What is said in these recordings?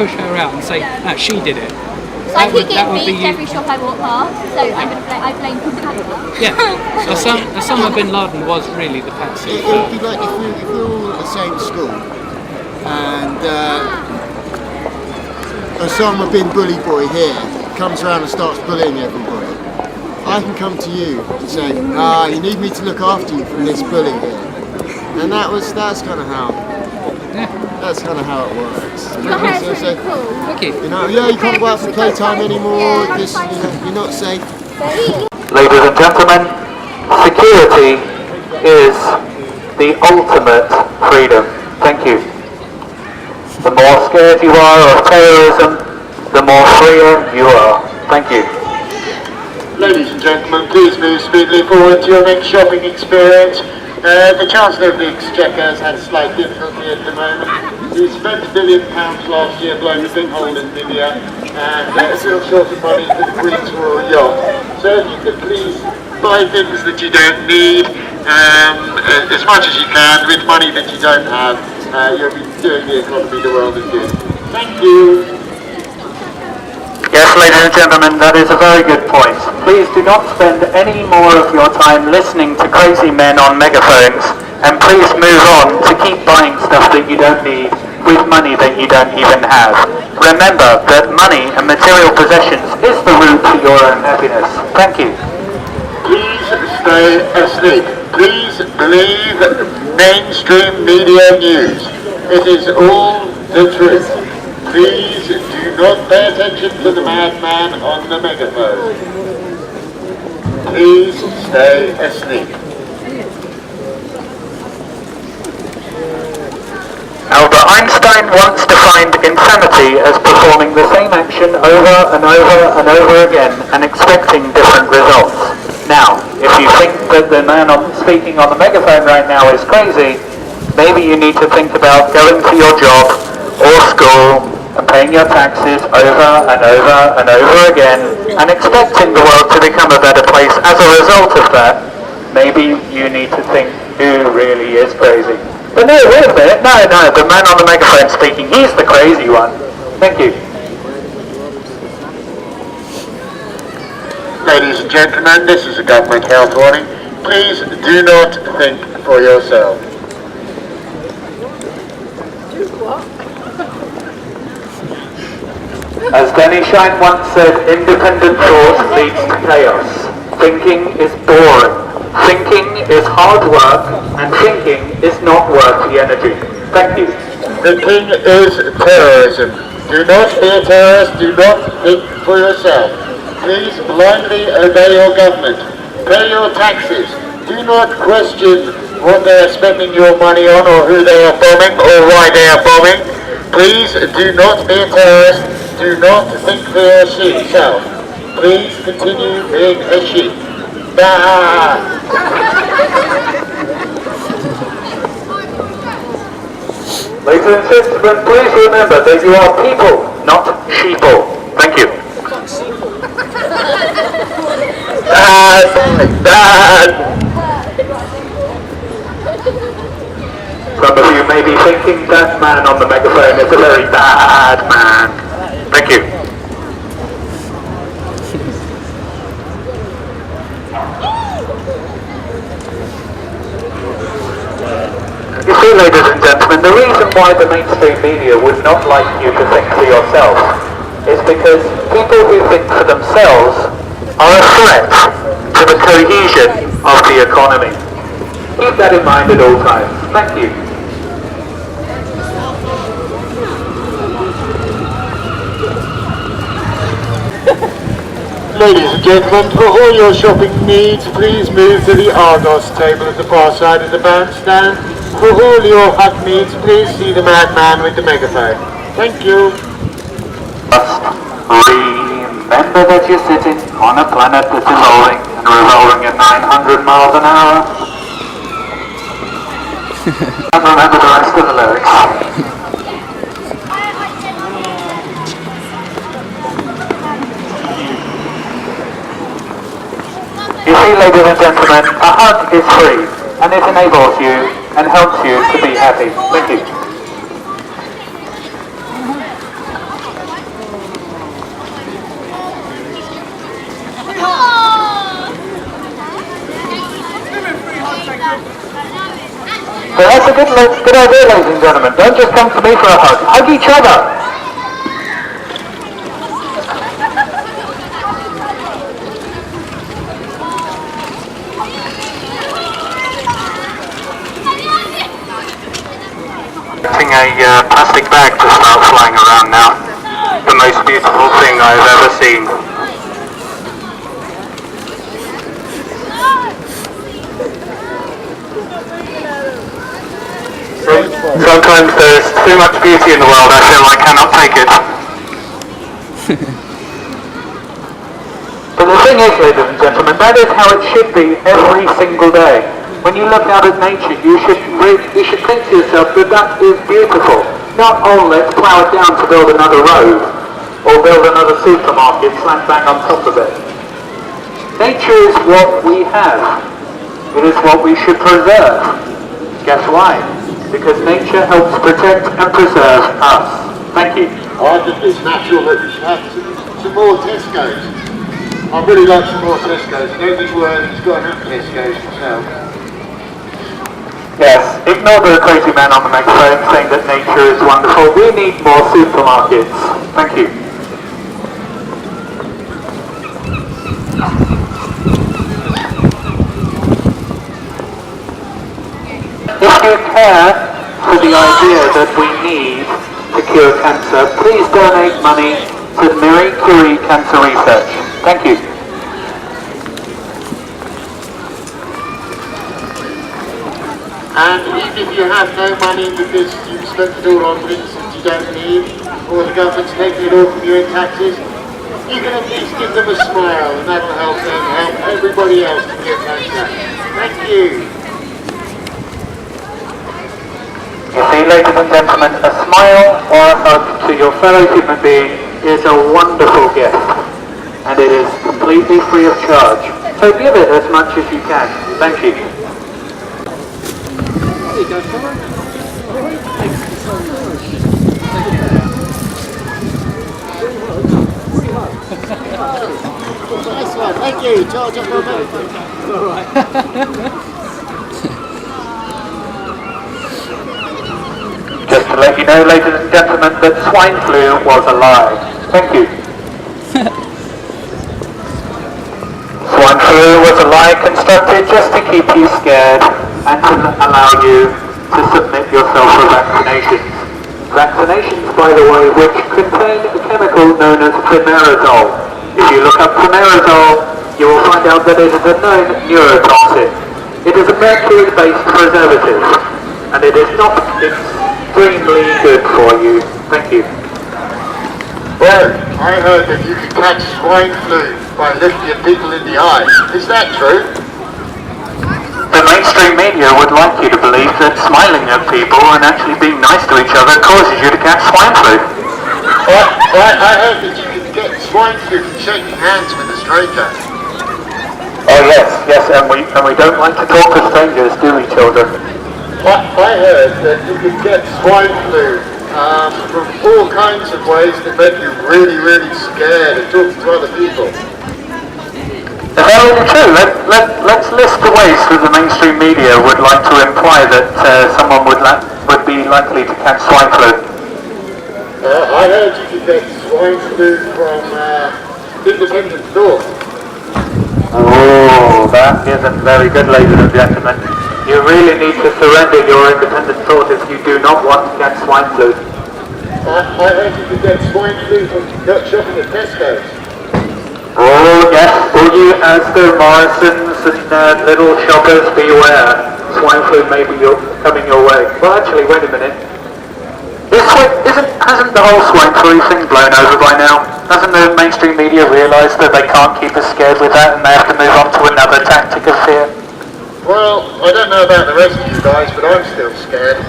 push her out and say, she did it. So I keep getting beeped every shop I walk past, so I blame Canada. Yeah, Osama bin Laden was really the patsy. It would be like if we were all at the same school and Osama bin Bully Boy here comes around and starts bullying everybody. I can come to you and say, you need me to look after you from this bully here. And that's kind of how. Yeah. That's kind of how it works. Your hair's really cool. Thank you. You know, you can't go out for playtime anymore. You're not safe. Ladies and gentlemen, security is the ultimate freedom. Thank you. The more scared you are of terrorism, the more freer you are. Thank you. Ladies and gentlemen, please move speedily forward to your next shopping experience. The Chancellor of the Exchequer has had a slight difficulty at the moment. He spent £1 billion last year blowing a big hole in Libya and still short of money for the Queen's Royal Yacht. So if you could please buy things that you don't need as much as you can with money that you don't have, you'll be doing the economy the world of good. Thank you. Yes, ladies and gentlemen, that is a very good point. Please do not spend any more of your time listening to crazy men on megaphones, and please move on to keep buying stuff that you don't need with money that you don't even have. Remember that money and material possessions is the route to your own happiness. Thank you. Please stay asleep. Please believe mainstream media news. It is all the truth. Please do not pay attention to the madman on the megaphone. Please stay asleep. Albert Einstein once defined insanity as performing the same action over and over and over again and expecting different results. Now, if you think that the man speaking on the megaphone right now is crazy, maybe you need to think about going to your job or school and paying your taxes over and over and over again and expecting the world to become a better place as a result of that. Maybe you need to think who really is crazy. But no, wait a minute, no, the man on the megaphone speaking, he's the crazy one. Thank you. Ladies and gentlemen, this is a government health warning. Please do not think for yourself. As Danny Shine once said, independent thought leads to chaos. Thinking is boring. Thinking is hard work, and thinking is not worth the energy. Thank you. Thinking is terrorism. Do not be a terrorist. Do not think for yourself. Please blindly obey your government. Pay your taxes. Do not question what they are spending your money on or who they are bombing or why they are bombing. Please do not be a terrorist. Do not think for yourself. Please continue being a sheep. Bah! Ladies and gentlemen, please remember that you are people, not sheeple. Thank you. Bad. Some of you may be thinking that man on the megaphone is a very bad man. Thank you. You see, ladies and gentlemen, the reason why the mainstream media would not like you to think for yourself is because people who think for themselves are a threat to the cohesion of the economy. Keep that in mind at all times. Thank you. Ladies and gentlemen, for all your shopping needs, please move to the Argos table at the far side of the bandstand. For all your hug needs, please see the madman with the megaphone. Thank you. Remember that you're sitting on a planet that's evolving and revolving at 900 miles an hour. And remember the rest of the lyrics. You see, ladies and gentlemen, a hug is free, and it enables you and helps you to be happy. Thank you. that's a good idea, ladies and gentlemen. Don't just come to me for a hug. Hug each other. A plastic bag to start flying around now. The most beautiful thing I've ever seen. Sometimes there's too much beauty in the world, I feel I cannot take it. But the thing is, ladies and gentlemen, that is how it should be every single day. When you look out at nature, you should think to yourself that that is beautiful. Not, oh, let's plough it down to build another road, or build another supermarket slam bang on top of it. Nature is what we have. It is what we should preserve. Guess why? Because nature helps protect and preserve us. Thank you. I think it's natural that we should have some more Tesco's. I'd really like some more Tesco's. Nobody's worried he's got enough Tesco's himself. Yes, ignore the crazy man on the megaphone saying that nature is wonderful. We need more supermarkets. Thank you. If you care for the idea that we need to cure cancer, please donate money to Marie Curie Cancer Research. Thank you. And even if you have no money because you've spent it all on things that you don't need, or the government's taking it all from you in taxes, you can at least give them a smile, and that'll help them help everybody else to get cancer. Thank you. You see, ladies and gentlemen, a smile or a hug to your fellow human being is a wonderful gift, and it is completely free of charge. So give it as much as you can. Thank you. There you go, fella. Thank you so much. Nice one, thank you. Charge up for a minute. Just to let you know, ladies and gentlemen, that swine flu was a lie. Thank you. Swine flu was a lie constructed just to keep you scared and to allow you to submit yourself for vaccinations. Vaccinations, by the way, which contain a chemical known as thimerosal. If you look up thimerosal, you will find out that it is a known neurotoxin. It is a mercury-based preservative, and it is not extremely good for you. Thank you. Well, I heard that you can catch swine flu by looking at people in the eye. Is that true? The mainstream media would like you to believe that smiling at people and actually being nice to each other causes you to catch swine flu. I heard that you can get swine flu from shaking hands with a stranger. Oh yes, and we don't like to talk to strangers, do we, children? I heard that you can get swine flu from all kinds of ways that make you really, really scared of talking to other people. Is that really true? Let's list the ways that the mainstream media would like to imply that someone would be likely to catch swine flu. I heard you could get swine flu from independent thought. Oh, that isn't very good, ladies and gentlemen. You really need to surrender your independent thought if you do not want to get swine flu. I heard you could get swine flu from shopping at Tesco's. Oh yes, all you Asda, Morrisons and little shoppers, beware. Swine flu may be coming your way. Well actually, wait a minute. Hasn't the whole swine flu thing blown over by now? Hasn't the mainstream media realised that they can't keep us scared with that and they have to move on to another tactic of fear? Well, I don't know about the rest of you guys, but I'm still scared.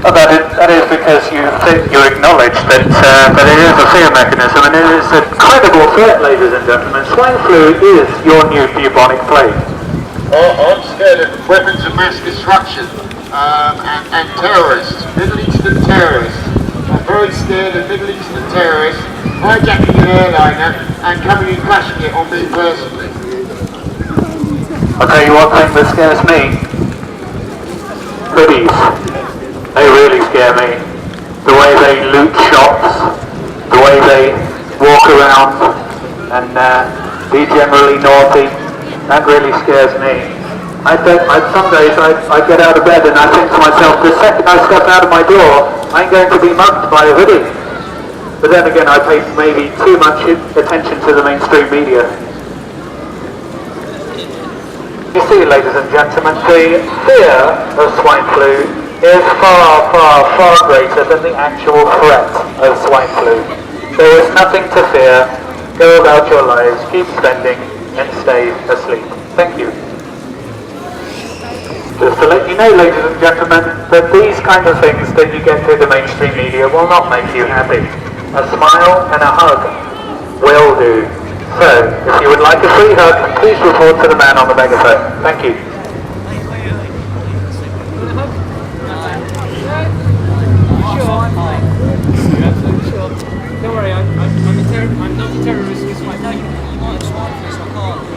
Oh, that is because you acknowledge that it is a fear mechanism and it is a credible threat, ladies and gentlemen. Swine flu is your new bubonic plague. I'm scared of weapons of mass destruction and terrorists, Middle Eastern terrorists. I'm very scared of Middle Eastern terrorists hijacking an airliner and coming and crashing it on me personally. I'll tell you one thing that scares me. hoodies. They really scare me. The way they loot shops, the way they walk around and be generally naughty, that really scares me. Some days I get out of bed and I think to myself, the second I step out of my door, I'm going to be mugged by a hoodie. But then again, I pay maybe too much attention to the mainstream media. You see, ladies and gentlemen, the fear of swine flu is far, far, far greater than the actual threat of swine flu. There is nothing to fear. Go about your lives, keep spending, and stay asleep. Thank you. Just to let you know, ladies and gentlemen, that these kind of things that you get through the mainstream media will not make you happy. A smile and a hug will do. So, if you would like a free hug, please report to the man on the megaphone. Thank you. Sure. Don't worry, I'm not a terrorist. It's fine. No, you might have swine flu, so I can't.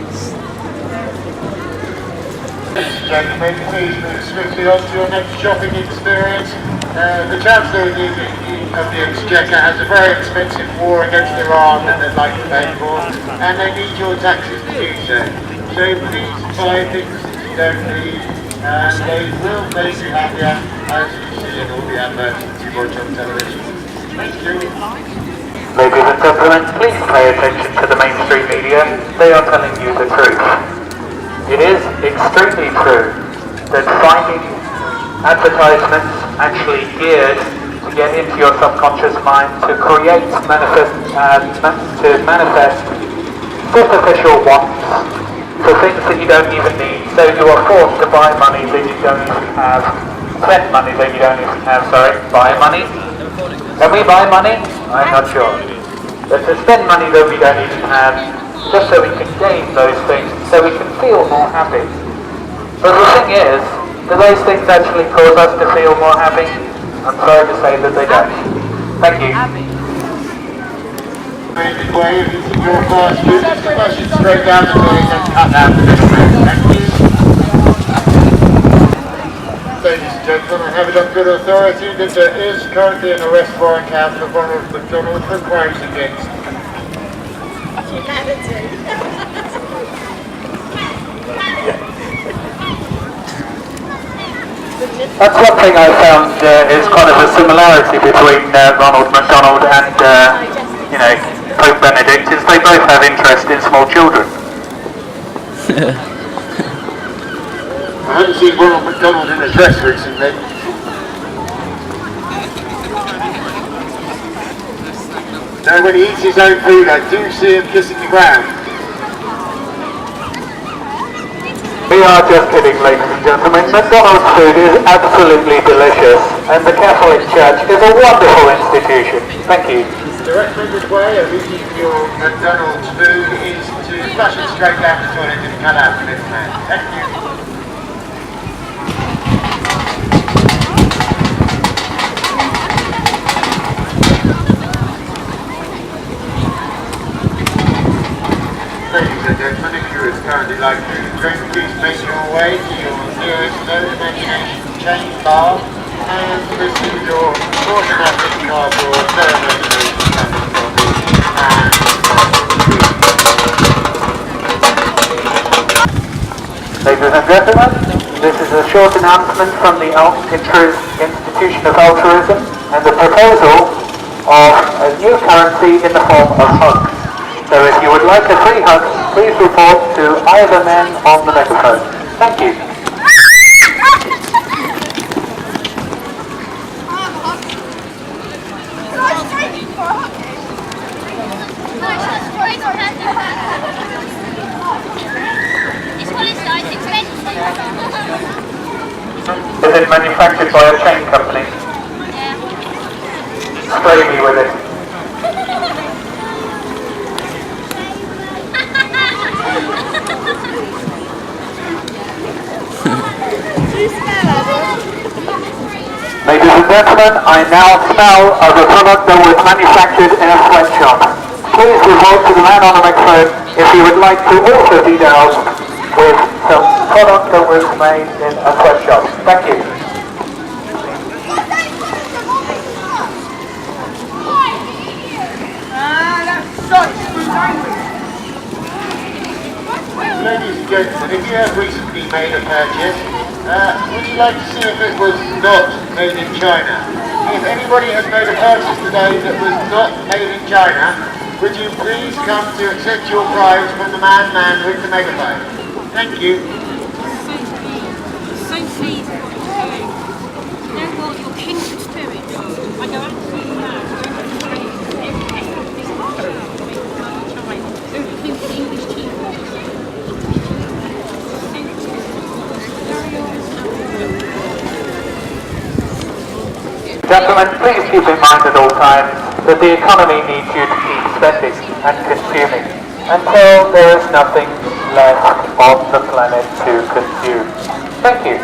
Ladies and gentlemen, please move swiftly on to your next shopping experience. The Chancellor of the Exchequer has a very expensive war against Iran that they'd like to pay for, and they need your taxes to do so. So please buy things that you don't need, and they will make you happier, as you see in all the adverts that you watch on television. Thank you. Ladies and gentlemen, please pay attention to the mainstream media. They are telling you the truth. It is extremely true that finding advertisements actually geared to get into your subconscious mind to create manifest superficial wants for things that you don't even need. So you are forced to buy money that you don't even have, spend money that you don't even have, buy money. Can we buy money? I'm not sure. But to spend money that we don't even have, just so we can gain those things, so we can feel more happy. But the thing is, do those things actually cause us to feel more happy? I'm sorry to say that they don't. Thank you. Way, if you see your fast food, flush it straight down the toilet and cut out the middleman. Thank you. Ladies and gentlemen, I have it on good authority that there is currently an arrest warrant out for Ronald McDonald for crimes against. That's one thing I found is kind of a similarity between Ronald McDonald and, Pope Benedict, is they both have interest in small children. I haven't seen Ronald McDonald in a dress recently. No, when he eats his own food, I do see him kissing the ground. We are just kidding, ladies and gentlemen. McDonald's food is absolutely delicious, and the Catholic Church is a wonderful institution. Thank you. The recommended way of eating your McDonald's food is to flush it straight down the toilet and cut out the middleman. Thank you. Ladies and gentlemen, if you would currently like to drink, please make your way to your nearest no imagination chain bar and receive your automatic cardboard, no imagination standing body and Ladies and gentlemen, this is a short announcement from the Institution of Altruism and the proposal of a new currency in the form of hugs. So if you would like a free hug, please report to either man on the megaphone. Thank you. Is it manufactured by a chain company? Yeah. Spray me with it. Ladies and gentlemen, I now smell of a product that was manufactured in a sweatshop. Please report to the man on the microphone if you would like to also be doused with some product that was made in a sweatshop. Thank you. gentlemen, if you have recently made a purchase, would you like to see if it was not made in China? If anybody has made a purchase today that was not made in China, would you please come to accept your prize from the man with the megaphone? Thank you. So pleased with what you're doing. You know what? Your kindred spirit. I go absolutely mad. It's hard to try, including the English team. Gentlemen, please keep in mind at all times that the economy needs you to keep spending and consuming until there is nothing left on the planet to consume. Thank you.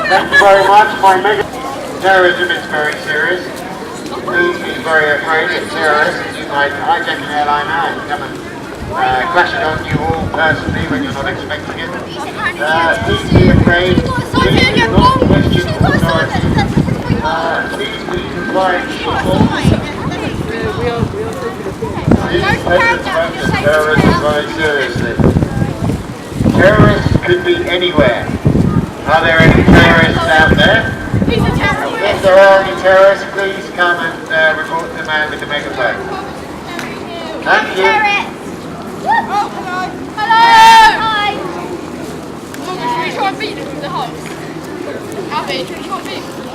Thank you very much. Terrorism is very serious. Please be very afraid of terrorists. You might hijack an airliner and come and crash it on you all personally when you're not expecting it. Please be afraid. Please do not question authority. Please be compliant people. These presidents take terrorism very seriously. Terrorists could be anywhere. Are there any terrorists out there? If there are any terrorists, please come and report the man with the megaphone. Thank you. Hello! Hi! Should we try and beat them with the host? Abby, should we try and beat them?